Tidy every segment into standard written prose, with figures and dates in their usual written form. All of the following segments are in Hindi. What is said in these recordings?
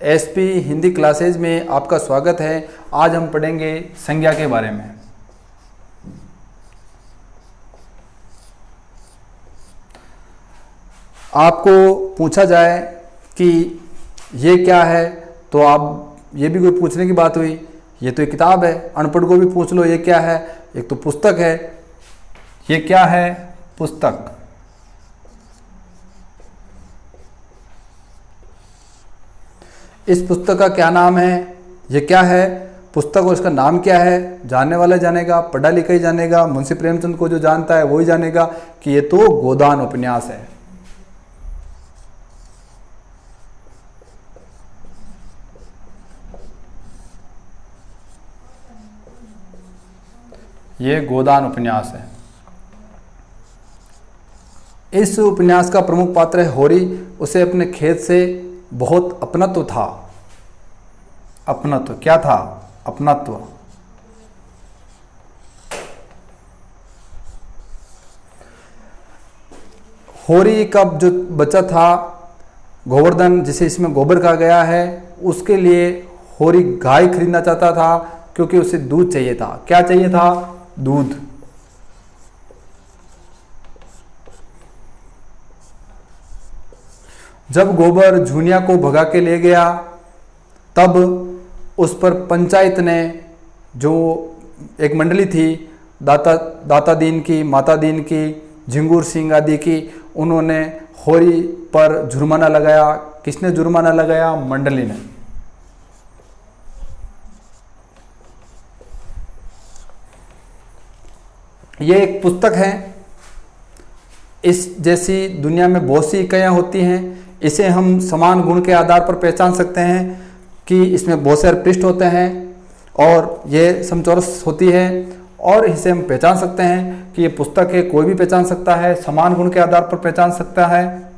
एसपी हिंदी क्लासेज में आपका स्वागत है। आज हम पढ़ेंगे संज्ञा के बारे में। आपको पूछा जाए कि ये क्या है, तो आप ये भी कोई पूछने की बात हुई, ये तो एक किताब है। अनपढ़ को भी पूछ लो ये क्या है, एक तो पुस्तक है। ये क्या है? पुस्तक। इस पुस्तक का क्या नाम है? ये क्या है पुस्तक और इसका नाम क्या है? जानने वाला जानेगा, पढ़ा लिखा ही जानेगा। मुंशी प्रेमचंद को जो जानता है वही जानेगा कि ये तो गोदान उपन्यास है। ये गोदान उपन्यास है। इस उपन्यास का प्रमुख पात्र है होरी। उसे अपने खेत से बहुत अपनत्व था। अपनत्व क्या था? अपनत्व। होरी का जो बच्चा था गोवर्धन, जिसे इसमें गोबर कहा गया है, उसके लिए होरी गाय खरीदना चाहता था क्योंकि उसे दूध चाहिए था। क्या चाहिए था? दूध। जब गोबर झुनिया को भगा के ले गया तब उस पर पंचायत ने, जो एक मंडली थी, दाता दीन की, माता दीन की, झिंगुर सिंह आदि की, उन्होंने होरी पर जुर्माना लगाया। किसने जुर्माना लगाया? मंडली ने। ये एक पुस्तक है। इस जैसी दुनिया में बहुत सी इकाइयाँ होती हैं। इसे हम समान गुण के आधार पर पहचान सकते हैं कि इसमें बहुत सारे पृष्ठ होते हैं और ये समचौरस होती है, और इसे हम पहचान सकते हैं कि ये पुस्तक है। कोई भी पहचान सकता है, समान गुण के आधार पर पहचान सकता है।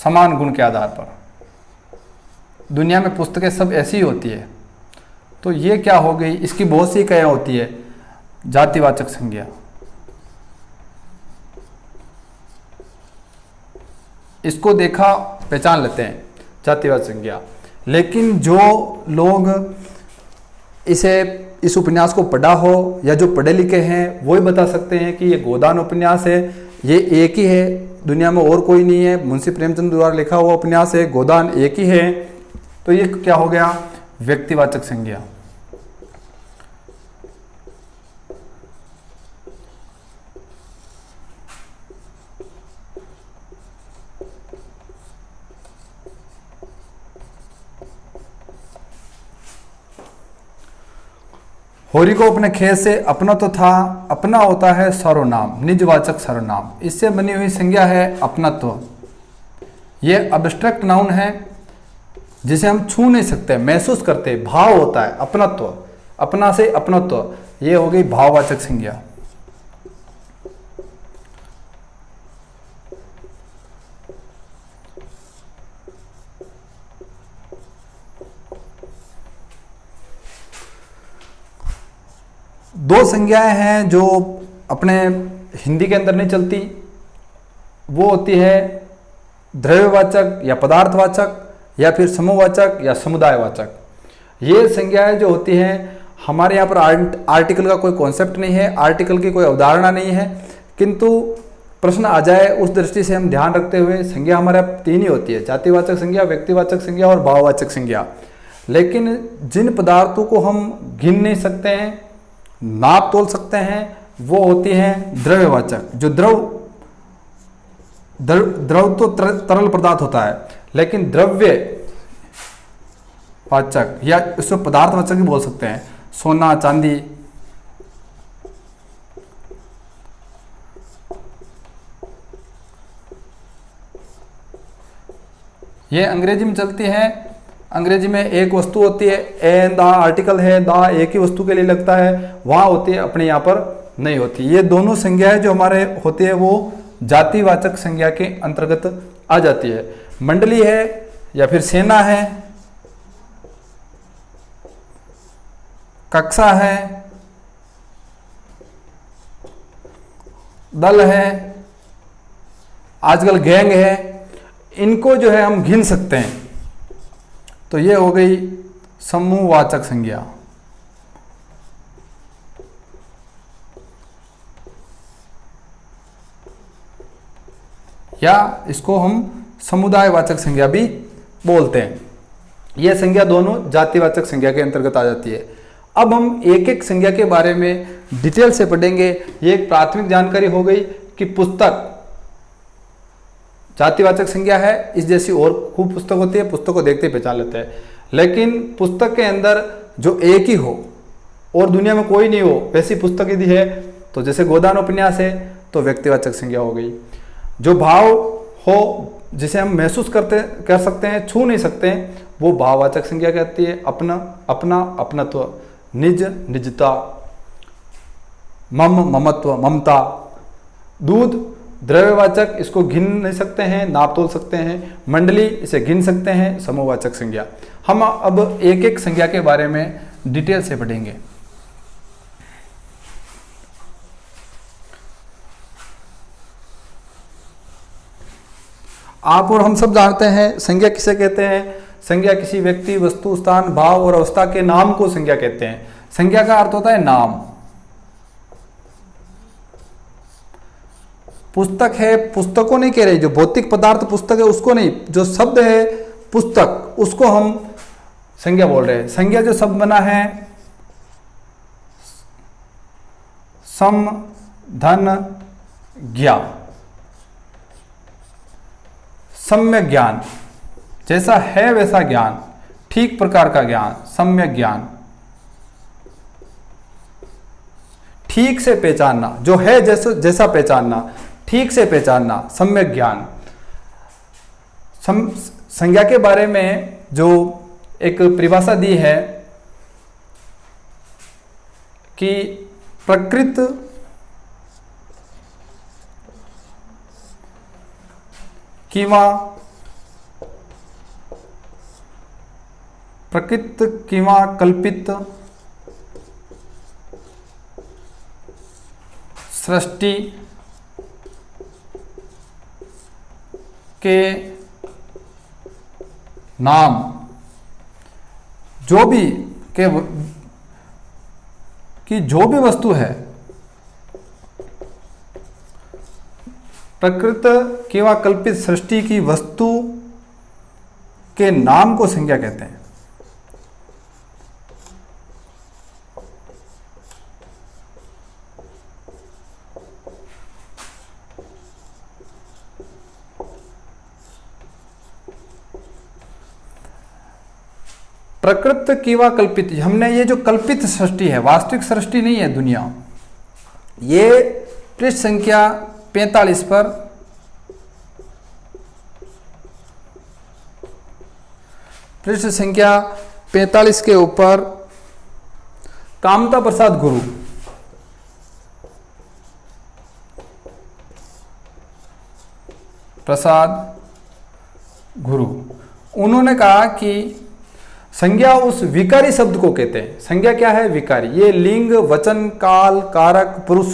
समान गुण के आधार पर दुनिया में पुस्तकें सब ऐसी ही होती है। तो ये क्या हो गई? इसकी बहुत सी इकाइयाँ होती है। जातिवाचक संज्ञा, इसको देखा पहचान लेते हैं, जातिवाचक संज्ञा। लेकिन जो लोग इस उपन्यास को पढ़ा हो या जो पढ़े लिखे हैं वही बता सकते हैं कि ये गोदान उपन्यास है। ये एक ही है, दुनिया में और कोई नहीं है। मुंशी प्रेमचंद द्वारा लिखा हुआ उपन्यास है, गोदान एक ही है। तो ये क्या हो गया? व्यक्तिवाचक संज्ञा। होरी को अपने खेत से अपना तो था। अपना होता है सर्वनाम, निजवाचक सर्वनाम। इससे बनी हुई संज्ञा है अपनत्व। यह अब्स्ट्रैक्ट नाउन है जिसे हम छू नहीं सकते, महसूस करते, भाव होता है अपनत्व। अपना से अपनत्व, यह हो गई भाववाचक संज्ञा। दो संज्ञाएं हैं जो अपने हिंदी के अंदर नहीं चलती। वो होती है द्रव्यवाचक या पदार्थवाचक, या फिर समूहवाचक या समुदायवाचक। ये संज्ञाएं जो होती हैं, हमारे यहाँ पर आर्टिकल का कोई कॉन्सेप्ट नहीं है, आर्टिकल की कोई अवधारणा नहीं है, किंतु प्रश्न आ जाए उस दृष्टि से हम ध्यान रखते हुए संज्ञा हमारे तीन ही होती है: जातिवाचक संज्ञा, व्यक्तिवाचक संज्ञा और भाववाचक संज्ञा। लेकिन जिन पदार्थों को हम गिन नहीं सकते हैं, नाप तोल सकते हैं, वो होती हैं द्रव्यवाचक। जो द्रव तो तरल पदार्थ होता है, लेकिन द्रव्यवाचक या इसको पदार्थवाचक भी बोल सकते हैं। सोना, चांदी। ये अंग्रेजी में चलती है। अंग्रेजी में एक वस्तु होती है, एंड द आर्टिकल है, द एक ही वस्तु के लिए लगता है, वहां होती है, अपने यहाँ पर नहीं होती। ये दोनों संज्ञाएं जो हमारे होती है वो जातिवाचक संज्ञा के अंतर्गत आ जाती है। मंडली है या फिर सेना है, कक्षा है, दल है, आजकल गैंग है, इनको जो है हम गिन सकते हैं। तो ये हो गई समूहवाचक संज्ञा। या इसको हम समुदायवाचक संज्ञा भी बोलते हैं। यह संज्ञा दोनों जातिवाचक संज्ञा के अंतर्गत आ जाती है। अब हम एक एक संज्ञा के बारे में डिटेल से पढ़ेंगे। ये एक प्राथमिक जानकारी हो गई कि पुस्तक जातिवाचक संज्ञा है, इस जैसी और खूब पुस्तक होती है, पुस्तक को देखते ही पहचान लेते हैं। लेकिन पुस्तक के अंदर जो एक ही हो और दुनिया में कोई नहीं हो, वैसी पुस्तक यदि है तो जैसे गोदान उपन्यास है तो व्यक्तिवाचक संज्ञा हो गई। जो भाव हो जिसे हम महसूस कर सकते हैं, छू नहीं सकते हैं, वो भाववाचक संज्ञा कहती है। अपना, अपना, अपनत्व, निज, निजता, मम, ममत्व, ममता। दूध द्रव्यवाचक, इसको गिन नहीं सकते हैं, नाप तोल सकते हैं। मंडली, इसे गिन सकते हैं। समूहवाचक संज्ञा। हम अब एक एक संज्ञा के बारे में डिटेल से पढ़ेंगे। आप और हम सब जानते हैं संज्ञा किसे कहते हैं। संज्ञा किसी व्यक्ति, वस्तु, स्थान, भाव और अवस्था के नाम को संज्ञा कहते हैं। संज्ञा का अर्थ होता है नाम। पुस्तक है, पुस्तक को नहीं कह रहे, जो भौतिक पदार्थ पुस्तक है उसको नहीं, जो शब्द है पुस्तक उसको हम संज्ञा बोल रहे हैं। संज्ञा जो शब्द बना है सम, धन, ज्ञा, सम्यक ज्ञान, जैसा है वैसा ज्ञान, ठीक प्रकार का ज्ञान, सम्यक ज्ञान। ठीक से पहचानना, जो है जैसा पहचानना, ठीक से पहचानना, सम्यक ज्ञान। संज्ञा के बारे में जो एक परिभाषा दी है कि प्रकृत किंवा कल्पित सृष्टि के नाम जो भी वस्तु है, प्रकृत किंवा कल्पित सृष्टि की वस्तु के नाम को संज्ञा कहते हैं। प्रकृत किंवा कल्पित, हमने ये जो कल्पित सृष्टि है, वास्तविक सृष्टि नहीं है दुनिया। ये पृष्ठ संख्या 45 पर पृष्ठ संख्या 45 के ऊपर कामता प्रसाद गुरु उन्होंने कहा कि संज्ञा उस विकारी शब्द को कहते हैं। संज्ञा क्या है? विकारी। ये लिंग, वचन, काल, कारक, पुरुष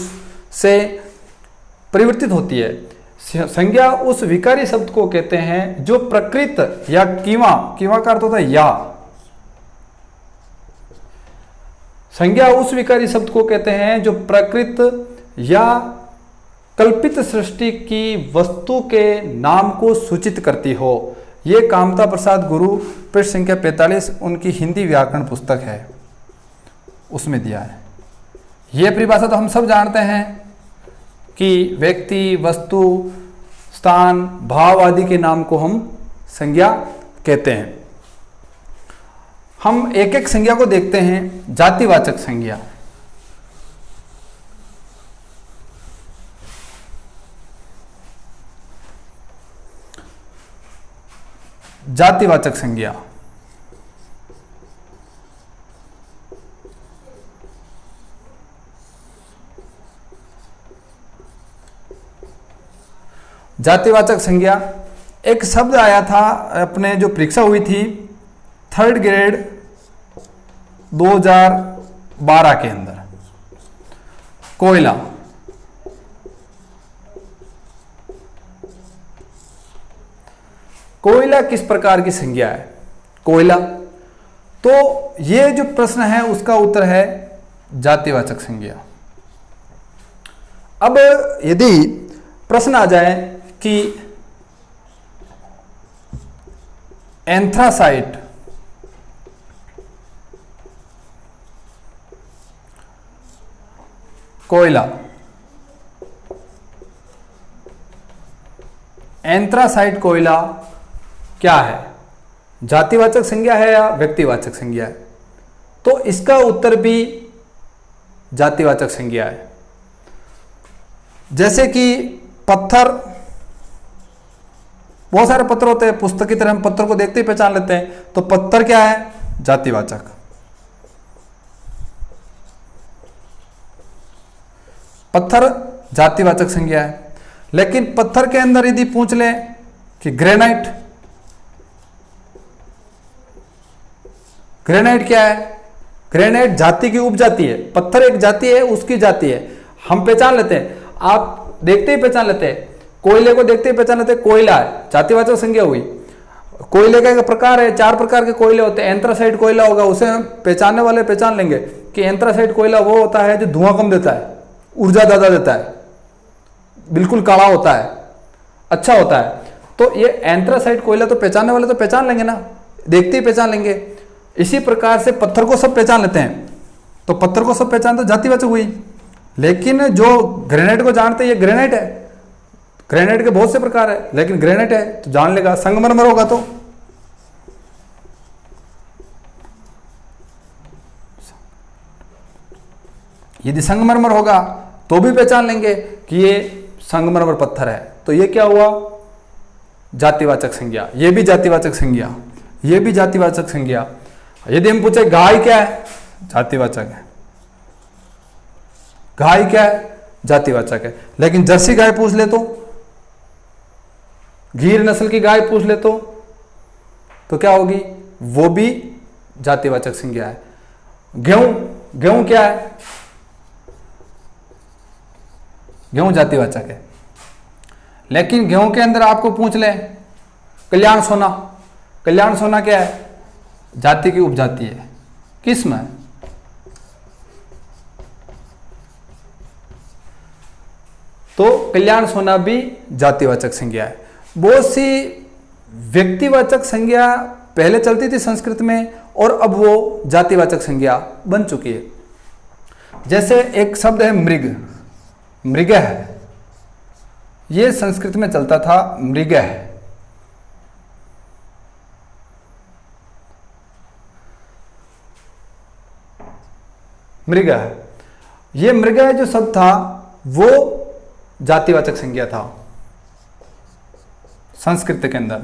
से परिवर्तित होती है। संज्ञा उस विकारी शब्द को कहते हैं जो प्रकृत या कीवा का अर्थ होता है या। संज्ञा उस विकारी शब्द को कहते हैं जो प्रकृत या कल्पित सृष्टि की वस्तु के नाम को सूचित करती हो। ये कामता प्रसाद गुरु पृष्ठ संख्या 45 उनकी हिंदी व्याकरण पुस्तक है, उसमें दिया है। ये परिभाषा तो हम सब जानते हैं कि व्यक्ति, वस्तु, स्थान, भाव आदि के नाम को हम संज्ञा कहते हैं। हम एक एक संज्ञा को देखते हैं। जातिवाचक संज्ञा। जातिवाचक संज्ञा। जातिवाचक संज्ञा एक शब्द आया था अपने जो परीक्षा हुई थी 3rd ग्रेड 2012 के अंदर, कोयला। कोयला किस प्रकार की संज्ञा है? कोयला। तो ये जो प्रश्न है उसका उत्तर है जातिवाचक संज्ञा। अब यदि प्रश्न आ जाए कि एंथ्रासाइट कोयला, एंथ्रासाइट कोयला क्या है? जातिवाचक संज्ञा है या व्यक्तिवाचक संज्ञा है? तो इसका उत्तर भी जातिवाचक संज्ञा है। जैसे कि पत्थर, बहुत सारे पत्थर होते हैं, पुस्तक की तरह हम पत्थर को देखते ही पहचान लेते हैं, तो पत्थर क्या है? जातिवाचक। पत्थर जातिवाचक संज्ञा है। लेकिन पत्थर के अंदर यदि पूछ लें कि ग्रेनाइट, ग्रेनाइट क्या है? ग्रेनाइट जाति की उपजाति है। पत्थर एक जाति है, उसकी जाति है, हम पहचान लेते हैं, आप देखते ही पहचान लेते हैं। कोयले को देखते ही पहचान लेते हैं, कोयला है, जातिवाचक संज्ञा हुई। कोयले का एक प्रकार है, 4 प्रकार के कोयले होते हैं। एंथ्रासाइट कोयला होगा, उसे हम पहचानने वाले पहचान लेंगे कि एंथ्रासाइट कोयला वो होता है जो धुआं कम देता है, ऊर्जा ज्यादा देता है, बिल्कुल काला होता है, अच्छा होता है। तो ये एंथ्रासाइट कोयला तो पहचानने वाले तो पहचान लेंगे ना, देखते ही पहचान लेंगे। इसी प्रकार से पत्थर को सब पहचान लेते हैं, तो पत्थर को सब पहचानते जातिवाचक हुई। लेकिन जो ग्रेनाइट को जानते हैं, ये ग्रेनाइट है, ग्रेनाइट के बहुत से प्रकार है, लेकिन ग्रेनाइट है तो जान लेगा। संगमरमर होगा तो यदि संगमरमर होगा तो भी पहचान लेंगे कि ये संगमरमर पत्थर है। तो ये क्या हुआ? जातिवाचक संज्ञा। ये भी जातिवाचक संज्ञा, ये भी जातिवाचक संज्ञा। यदि हम पूछे गाय क्या है? जातिवाचक है। गाय क्या है? जातिवाचक है। लेकिन जर्सी गाय पूछ ले तो, गीर नस्ल की गाय पूछ ले तो क्या होगी? वो भी जातिवाचक संज्ञा है। गेहूं, गेहूं क्या है? गेहूं जातिवाचक है। लेकिन गेहूं के अंदर आपको पूछ ले कल्याण सोना, कल्याण सोना क्या है? जाति की उपजाति है। किस्म है। तो कल्याण सोना भी जातिवाचक संज्ञा है। बहुत सी व्यक्तिवाचक संज्ञा पहले चलती थी संस्कृत में और अब वो जातिवाचक संज्ञा बन चुकी है। जैसे एक शब्द है मृग, मृग है, ये संस्कृत में चलता था मृग है। मृग है, ये मृग है जो शब्द था वो जातिवाचक संज्ञा था संस्कृत के अंदर।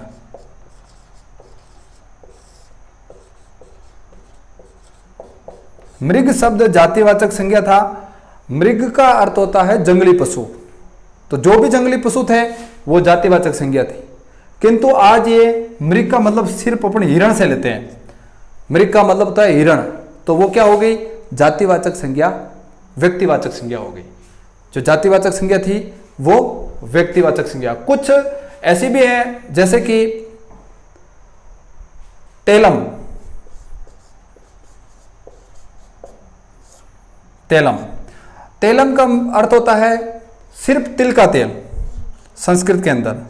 मृग शब्द जातिवाचक संज्ञा था। मृग का अर्थ होता है जंगली पशु, तो जो भी जंगली पशु थे वो जातिवाचक संज्ञा थी। किंतु आज ये मृग का मतलब सिर्फ अपने हिरण से लेते हैं। मृग का मतलब होता है हिरण, तो वो क्या हो गई? जातिवाचक संज्ञा व्यक्तिवाचक संज्ञा हो गई। जो जातिवाचक संज्ञा थी वो व्यक्तिवाचक संज्ञा। कुछ ऐसी भी है जैसे कि तेलम, तेलम, तेलम का अर्थ होता है सिर्फ तिल का तेल संस्कृत के अंदर।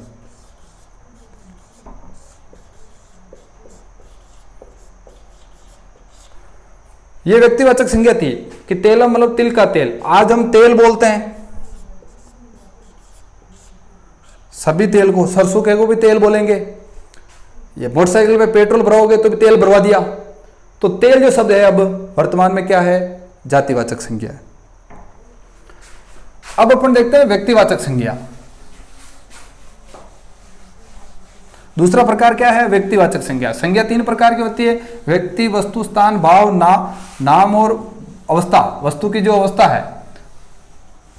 यह व्यक्तिवाचक संज्ञा थी कि तेलम मतलब तिल का तेल। आज हम तेल बोलते हैं, सभी तेल को, सरसों के को भी तेल बोलेंगे। ये मोटरसाइकिल पे पेट्रोल भराओगे तो भी तेल भरवा दिया। तो तेल जो शब्द है अब वर्तमान में क्या है? जातिवाचक संज्ञा है। अब अपन देखते हैं व्यक्तिवाचक संज्ञा। दूसरा प्रकार क्या है? व्यक्तिवाचक संज्ञा। संज्ञा 3 प्रकार की होती है: व्यक्ति, वस्तु, स्थान, भाव, नाम और अवस्था। वस्तु की जो अवस्था है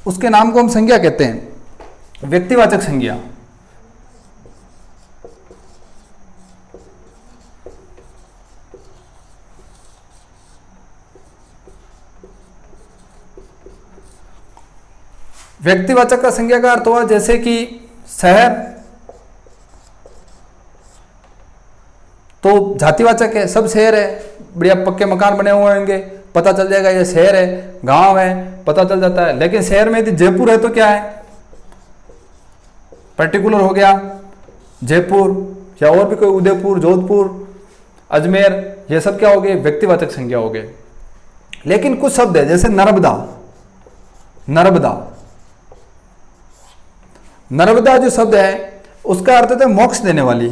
उसके नाम को हम संज्ञा कहते हैं। व्यक्तिवाचक संज्ञा। व्यक्तिवाचक का संज्ञा का अर्थ हुआ जैसे कि शहर, तो जातिवाचक है, सब शहर है, बढ़िया पक्के मकान बने हुए होंगे, पता चल जाएगा ये शहर है, गांव है, पता चल जाता है। लेकिन शहर में यदि जयपुर है तो क्या है, पर्टिकुलर हो गया जयपुर, या और भी कोई उदयपुर, जोधपुर, अजमेर, ये सब क्या हो गए, व्यक्तिवाचक संज्ञा हो गए। लेकिन कुछ शब्द है जैसे नर्मदा, नर्मदा, नर्मदा जो शब्द है उसका अर्थ है मोक्ष देने वाली,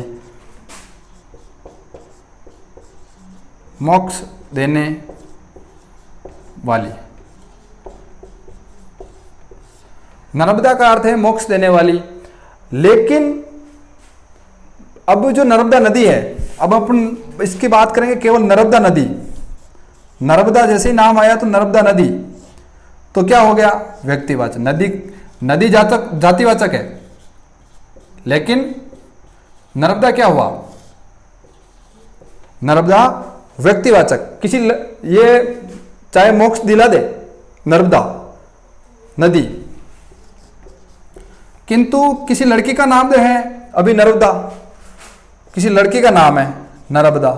मोक्ष देने वाली। नर्मदा का अर्थ है मोक्ष देने वाली। लेकिन अब जो नर्मदा नदी है, अब अपन इसकी बात करेंगे केवल नर्मदा नदी। नर्मदा जैसे ही नाम आया तो नर्मदा नदी, तो क्या हो गया, व्यक्तिवाचक। नदी, नदी जातिवाचक है, लेकिन नर्मदा क्या हुआ, नर्मदा व्यक्तिवाचक। किसी ये चाहे मोक्ष दिला दे नर्मदा नदी, किंतु किसी लड़की का नाम जो है अभी नर्मदा, किसी लड़की का नाम है नर्मदा,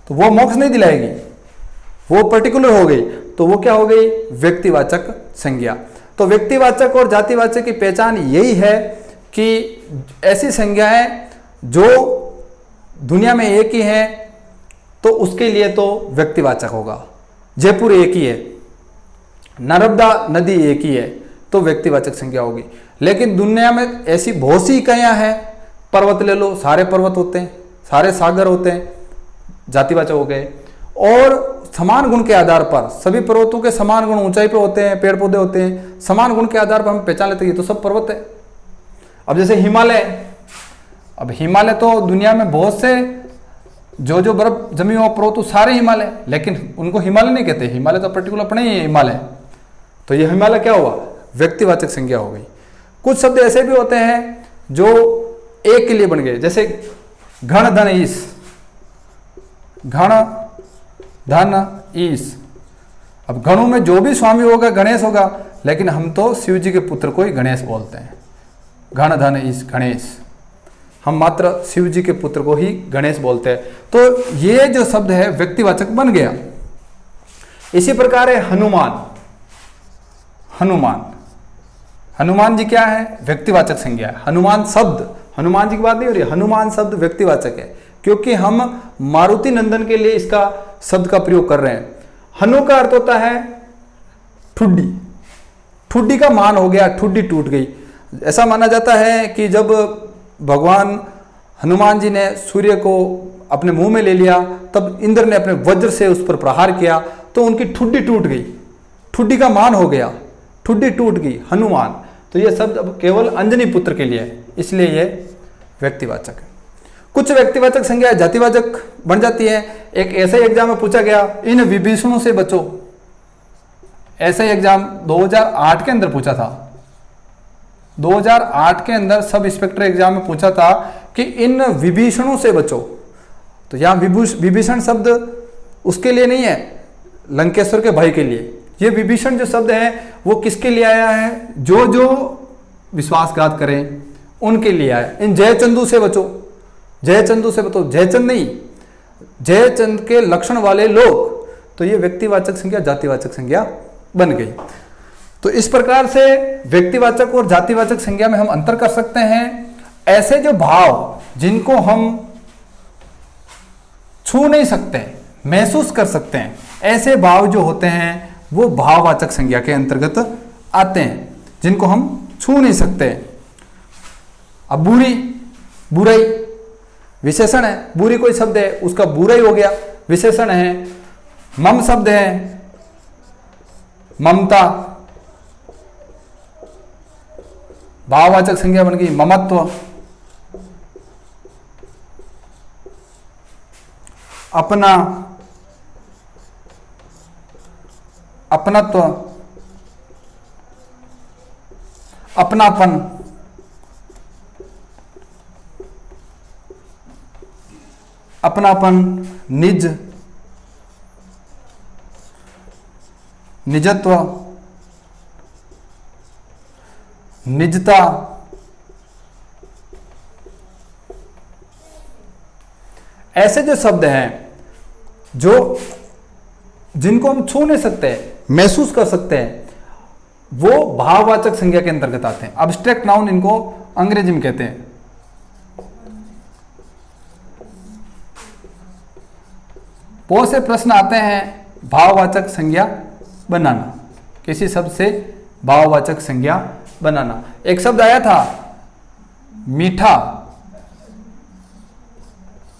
तो वो मोक्ष नहीं दिलाएगी, वो पर्टिकुलर हो गई, तो वो क्या हो गई, व्यक्तिवाचक संज्ञा। तो व्यक्तिवाचक और जातिवाचक की पहचान यही है कि ऐसी संज्ञाएं जो दुनिया में एक ही है तो उसके लिए तो व्यक्तिवाचक होगा। जयपुर एक ही है, नर्मदा नदी एक ही है, तो व्यक्तिवाचक संज्ञा होगी। लेकिन दुनिया में ऐसी बहुत सी इकाइयां हैं, पर्वत ले लो, सारे पर्वत होते हैं, सारे सागर होते हैं, जातिवाचक हो गए। और समान गुण के आधार पर, सभी पर्वतों के समान गुण ऊंचाई पे होते हैं, पेड़ पौधे होते हैं, समान गुण के आधार पर हम पहचान लेते हैं ये तो सब पर्वत है। अब जैसे हिमालय, अब हिमालय तो दुनिया में बहुत से जो बर्फ जमी हुआ पर्वत तो सारे हिमालय, लेकिन उनको हिमालय नहीं कहते, हिमालय तो पर्टिकुलर अपने ही है हिमालय। तो ये हिमालय क्या हुआ, व्यक्तिवाचक संज्ञा हो गई। कुछ शब्द ऐसे भी होते हैं जो एक के लिए बन गए, जैसे घन धन ईश, घन धन ईश। अब गणों में जो भी स्वामी होगा गणेश होगा, लेकिन हम तो शिव जी के पुत्र को ही गणेश बोलते हैं, घन धन ईश गणेश, हम मात्र शिव जी के पुत्र को ही गणेश बोलते हैं। तो ये जो शब्द है व्यक्तिवाचक बन गया। इसी प्रकार है हनुमान, हनुमान, हनुमान जी क्या है, व्यक्तिवाचक संज्ञा है। हनुमान शब्द, हनुमान जी की बात नहीं हो रही, हनुमान शब्द व्यक्तिवाचक है, क्योंकि हम मारुति नंदन के लिए इसका शब्द का प्रयोग कर रहे हैं। हनु का अर्थ होता है ठुड्डी, ठुड्डी का मान हो गया, ठुड्डी टूट गई। ऐसा माना जाता है कि जब भगवान हनुमान जी ने सूर्य को अपने मुंह में ले लिया, तब इंद्र ने अपने वज्र से उस पर प्रहार किया तो उनकी ठुड्डी टूट गई, ठुड्डी का मान हो गया, ठुड्डी टूट गई, हनुमान। तो ये शब्द अब केवल अंजनी पुत्र के लिए है, इसलिए ये व्यक्तिवाचक है। कुछ व्यक्तिवाचक संज्ञा जातिवाचक बन जाती है। एक ऐसा ही एग्जाम में पूछा गया, इन विभीषणों से बचो, ऐसा ही एग्जाम 2008 के अंदर पूछा था। 2008 के अंदर सब इंस्पेक्टर एग्जाम में पूछा था कि इन विभीषणों से बचो। तो यहाँ विभीषण शब्द उसके लिए नहीं है, लंकेश्वर के भाई के लिए। ये विभीषण जो शब्द है वो किसके लिए आया है, जो जो विश्वासघात करें उनके लिए आया। इन जयचंदू से बचो, जयचंदू से बचो, जयचंद नहीं, जयचंद के लक्षण वाले लोग। तो ये व्यक्तिवाचक संज्ञा जातिवाचक संज्ञा बन गई। तो इस प्रकार से व्यक्तिवाचक और जातिवाचक संज्ञा में हम अंतर कर सकते हैं। ऐसे जो भाव जिनको हम छू नहीं सकते, महसूस कर सकते हैं, ऐसे भाव जो होते हैं वो भाववाचक संज्ञा के अंतर्गत आते हैं, जिनको हम छू नहीं सकते। अब बुरी, बुराई विशेषण है, बुरी कोई शब्द है उसका बुराई हो गया, विशेषण है। मम शब्द है, ममता, भाववाचक संज्ञा बन गई, ममत्व। अपना, अपनत्व, अपनापन, अपनापन, निज, निजत्व, निजता, ऐसे जो शब्द हैं जो जिनको हम छू नहीं सकते, महसूस कर सकते हैं, वो भाववाचक संज्ञा के अंतर्गत आते हैं। अब्स्ट्रैक्ट नाउन इनको अंग्रेजी में कहते हैं। बहुत से प्रश्न आते हैं भाववाचक संज्ञा बनाना, किसी शब्द से भाववाचक संज्ञा बनाना। एक शब्द आया था मीठा,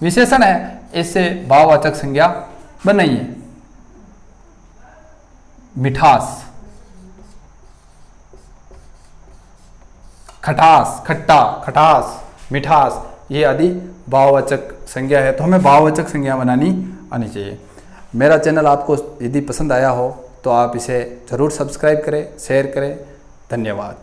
विशेषण है, इससे भाववाचक संज्ञा बनाइए। मिठास, खटास, खट्टा, खटास, मिठास, ये आदि भाववाचक संज्ञा है। तो हमें भाववाचक संज्ञा बनानी आनी चाहिए। मेरा चैनल आपको यदि पसंद आया हो तो आप इसे ज़रूर सब्सक्राइब करें, शेयर करें। धन्यवाद।